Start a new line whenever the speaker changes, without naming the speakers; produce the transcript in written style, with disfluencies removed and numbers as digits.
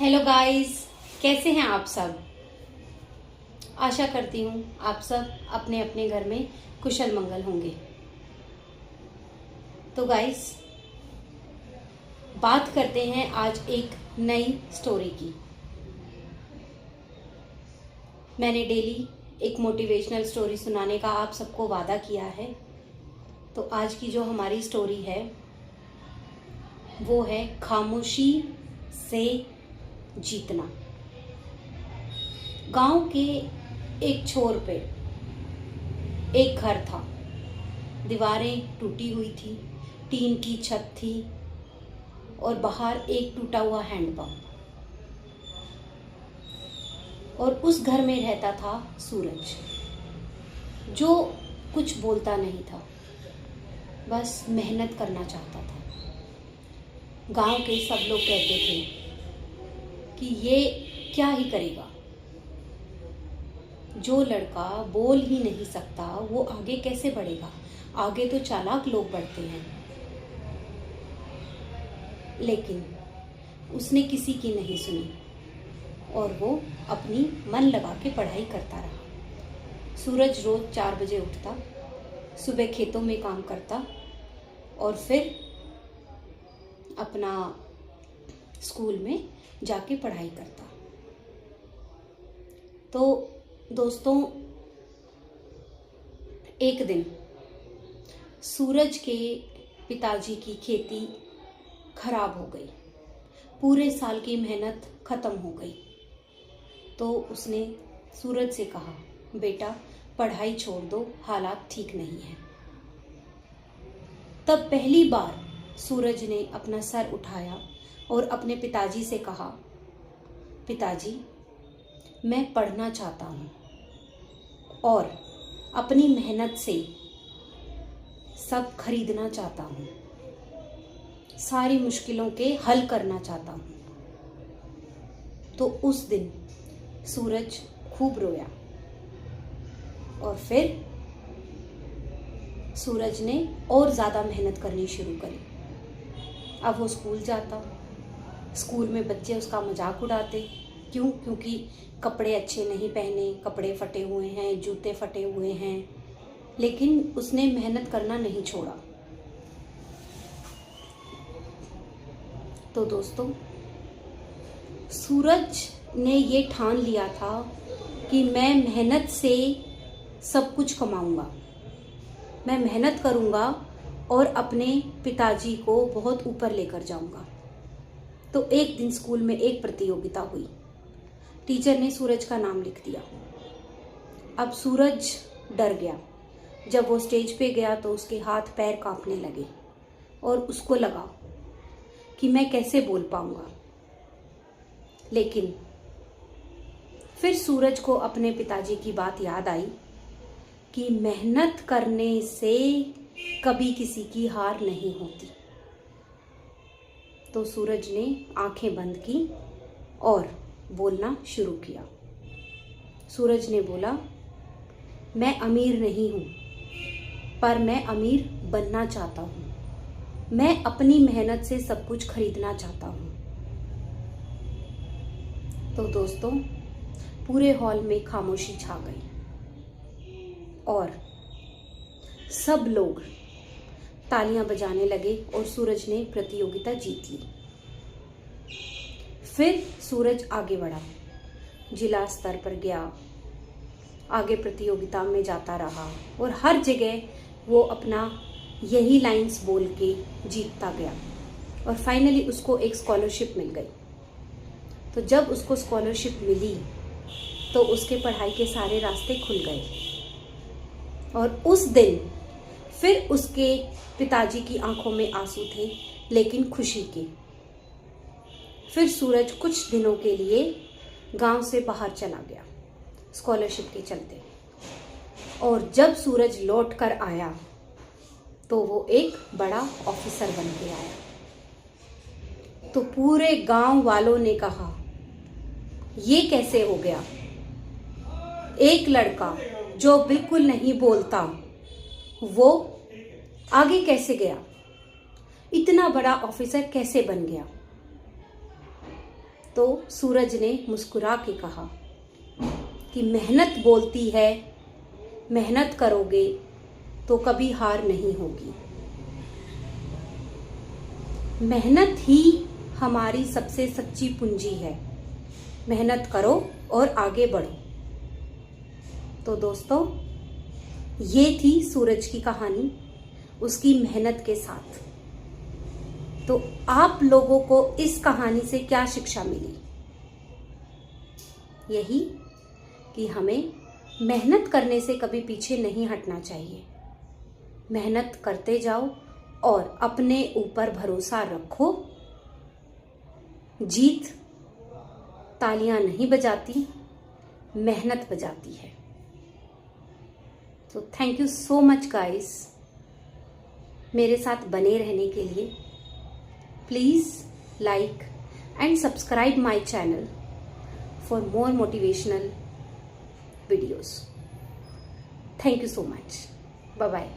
Hello guys, कैसे हैं आप सब। आशा करती हूँ आप सब अपने अपने घर में कुशल मंगल होंगे। तो गाइस, बात करते हैं आज एक नई स्टोरी की। मैंने डेली एक मोटिवेशनल स्टोरी सुनाने का आप सबको वादा किया है। तो आज की जो हमारी स्टोरी है वो है खामोशी से जीतना। गांव के एक छोर पे एक घर था। दीवारें टूटी हुई थी, टीन की छत थी और बाहर एक टूटा हुआ हैंडपंप। और उस घर में रहता था सूरज, जो कुछ बोलता नहीं था, बस मेहनत करना चाहता था। गांव के सब लोग कहते थे कि ये क्या ही करेगा, जो लड़का बोल ही नहीं सकता वो आगे कैसे बढ़ेगा, आगे तो चालाक लोग बढ़ते हैं। लेकिन उसने किसी की नहीं सुनी और वो अपनी मन लगा के पढ़ाई करता रहा। सूरज रोज 4 बजे उठता, सुबह खेतों में काम करता और फिर अपना स्कूल में जाके पढ़ाई करता। तो दोस्तों, एक दिन सूरज के पिताजी की खेती खराब हो गई। पूरे साल की मेहनत खत्म हो गई। तो उसने सूरज से कहा, बेटा पढ़ाई छोड़ दो, हालात ठीक नहीं है। तब पहली बार सूरज ने अपना सर उठाया और अपने पिताजी से कहा, पिताजी मैं पढ़ना चाहता हूँ और अपनी मेहनत से सब खरीदना चाहता हूँ, सारी मुश्किलों के हल करना चाहता हूँ। तो उस दिन सूरज खूब रोया और फिर सूरज ने और ज़्यादा मेहनत करनी शुरू करी। अब वो स्कूल जाता, स्कूल में बच्चे उसका मजाक उड़ाते। क्यों? क्योंकि कपड़े अच्छे नहीं पहने, कपड़े फटे हुए हैं, जूते फटे हुए हैं। लेकिन उसने मेहनत करना नहीं छोड़ा। तो दोस्तों, सूरज ने ये ठान लिया था कि मैं मेहनत से सब कुछ कमाऊंगा, मैं मेहनत करूंगा और अपने पिताजी को बहुत ऊपर लेकर जाऊंगा। तो एक दिन स्कूल में एक प्रतियोगिता हुई। टीचर ने सूरज का नाम लिख दिया। अब सूरज डर गया। जब वो स्टेज पे गया तो उसके हाथ पैर कांपने लगे और उसको लगा कि मैं कैसे बोल पाऊंगा। लेकिन फिर सूरज को अपने पिताजी की बात याद आई कि मेहनत करने से कभी किसी की हार नहीं होती। तो सूरज ने आंखें बंद की और बोलना शुरू किया। सूरज ने बोला, मैं अमीर नहीं हूँ, पर मैं अमीर बनना चाहता हूँ। मैं अपनी मेहनत से सब कुछ खरीदना चाहता हूँ। तो दोस्तों, पूरे हॉल में खामोशी छा गई और सब लोग तालियां बजाने लगे और सूरज ने प्रतियोगिता जीत ली। फिर सूरज आगे बढ़ा, जिला स्तर पर गया, आगे प्रतियोगिता में जाता रहा और हर जगह वो अपना यही लाइंस बोल के जीतता गया और फाइनली उसको एक स्कॉलरशिप मिल गई। तो जब उसको स्कॉलरशिप मिली तो उसके पढ़ाई के सारे रास्ते खुल गए और उस दिन फिर उसके पिताजी की आंखों में आंसू थे, लेकिन खुशी के। फिर सूरज कुछ दिनों के लिए गांव से बाहर चला गया स्कॉलरशिप के चलते। और जब सूरज लौट कर आया तो वो एक बड़ा ऑफिसर बन के आया। तो पूरे गांव वालों ने कहा, ये कैसे हो गया? एक लड़का जो बिल्कुल नहीं बोलता वो आगे कैसे गया? इतना बड़ा ऑफिसर कैसे बन गया? तो सूरज ने मुस्कुरा के कहा कि मेहनत बोलती है, मेहनत करोगे तो कभी हार नहीं होगी। मेहनत ही हमारी सबसे सच्ची पूंजी है। मेहनत करो और आगे बढ़ो। तो दोस्तों, ये थी सूरज की कहानी, उसकी मेहनत के साथ। तो आप लोगों को इस कहानी से क्या शिक्षा मिली? यही कि हमें मेहनत करने से कभी पीछे नहीं हटना चाहिए। मेहनत करते जाओ और अपने ऊपर भरोसा रखो। जीत तालियां नहीं बजाती, मेहनत बजाती है। तो thank you so much guys, मेरे साथ बने रहने के लिए। Please like and subscribe my channel for more motivational videos. Thank you so much. Bye bye.